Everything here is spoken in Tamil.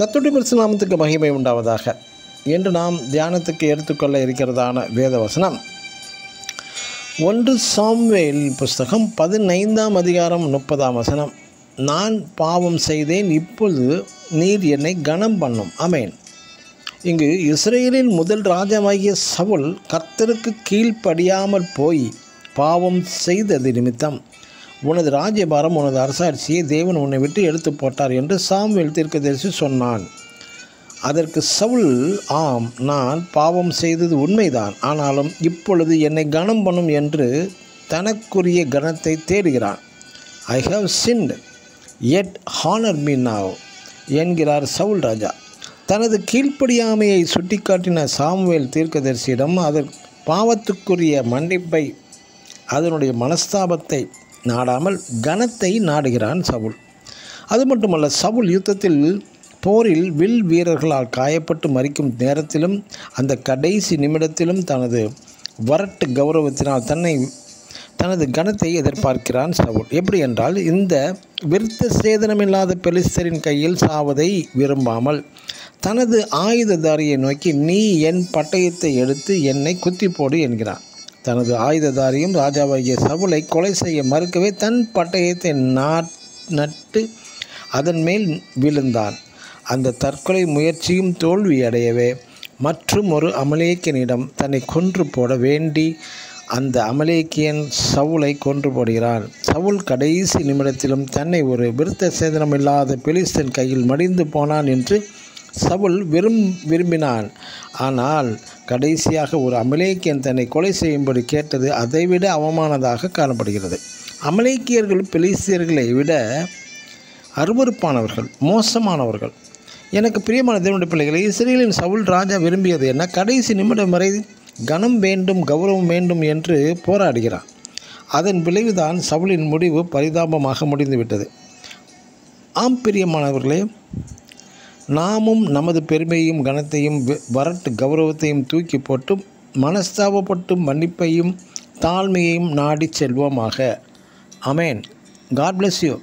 கர்த்தருடைய பரிசுத்த நாமத்துக்கு மகிமை உண்டாவதாக. என்று நாம் தியானத்துக்கு எடுத்துக்கொள்ள இருக்கிறதான வேத வசனம் 1 சாமுவேல் புஸ்தகம் 15ஆம் அதிகாரம் 30ஆம் வசனம். நான் பாவம் செய்தேன், இப்பொழுது நீர் என்னை கனம் பண்ணும். ஆமென். இங்கு இஸ்ரேலின் முதல் ராஜாவாகிய சவுல் கர்த்தருக்கு கீழ்ப்படியாமல் போய் பாவம் செய்தது நிமித்தம் உனது ராஜ்யபாரம், உனது அரசாட்சியை தேவன் உன்னை விட்டு எடுத்து போட்டார் என்று சாமுவேல் தீர்க்கதரிசி சொன்னான். அதற்கு சவுல், ஆம், நான் பாவம் செய்தது உண்மைதான், ஆனாலும் இப்பொழுது என்னை கனம் பண்ணும் என்று தனக்குரிய கனத்தை தேடுகிறான். I have sinned, yet honor me now என்கிறார் சவுல் ராஜா. தனது கீழ்ப்படியாமையை சுட்டிக்காட்டின சாமுவேல் தீர்க்கதரிசியிடம் அதன் பாவத்துக்குரிய மன்னிப்பை, அதனுடைய மனஸ்தாபத்தை நாடாமல் கனத்தை நாடுகிறான் சவுல். அது மட்டுமல்ல, சவுல் யுத்தத்தில் போரில் வில் வீரர்களால் காயப்பட்டு மரிக்கும் நேரத்திலும் அந்த கடைசி நிமிடத்திலும் தனது வரட்டு கௌரவத்தினால் தனது கனத்தை எதிர்பார்க்கிறான் சவுல். எப்படி என்றால், இந்த விருத்த சேதனமில்லாத பெலிஸ்தரின் கையில் சாவதை விரும்பாமல் தனது ஆயுததாரியை நோக்கி, நீ என் பட்டயத்தை எடுத்து என்னை குத்தி போடு என்கிறான். தனது ஆயுததாரியும் ராஜாவாகிய சவுலை கொலை செய்ய மறுக்கவே தன் பட்டயத்தை நட்டு அதன் மேல் விழுந்தான். அந்த தற்கொலை முயற்சியும் தோல்வியடையவே மற்றும் ஒரு அமலேக்கியனிடம் தன்னை கொன்று போட வேண்டி அந்த அமலேக்கியன் சவுலை கொன்று போடுகிறான். சவுல் கடைசி நிமிடத்திலும் தன்னை ஒரு விருத்த சேதனமில்லாத பெலிஸ்தன் கையில் மடிந்து போனான் என்று சவுல் விரும்பினான். ஆனால் கடைசியாக ஒரு அமலேக்கியன் தன்னை கொலை செய்யும்படி கேட்டது அதைவிட அவமானதாக காணப்படுகிறது. அமலேக்கியர்கள் பெலிஸ்தியர்களை விட அருவருப்பானவர்கள், மோசமானவர்கள். எனக்கு பிரியமான தேவனுடைய பிள்ளைகளை, இஸ்ரேலின் சவுல் ராஜா விரும்பியது என்ன? கடைசி நிமிடம் வரை கனம் வேண்டும், கௌரவம் வேண்டும் என்று போராடுகிறான். அதன் விளைவுதான் சவுலின் முடிவு பரிதாபமாக முடிந்துவிட்டது. ஆம் பிரியமானவர்களே, நாமும் நமது பெருமையும் கனத்தையும் வரட்டு கௌரவத்தையும் தூக்கி போட்டு மனஸ்தாபப்பட்டு மன்னிப்பையும் தாழ்மையையும் நாடி செல்வோமாக. ஆமென். God bless you.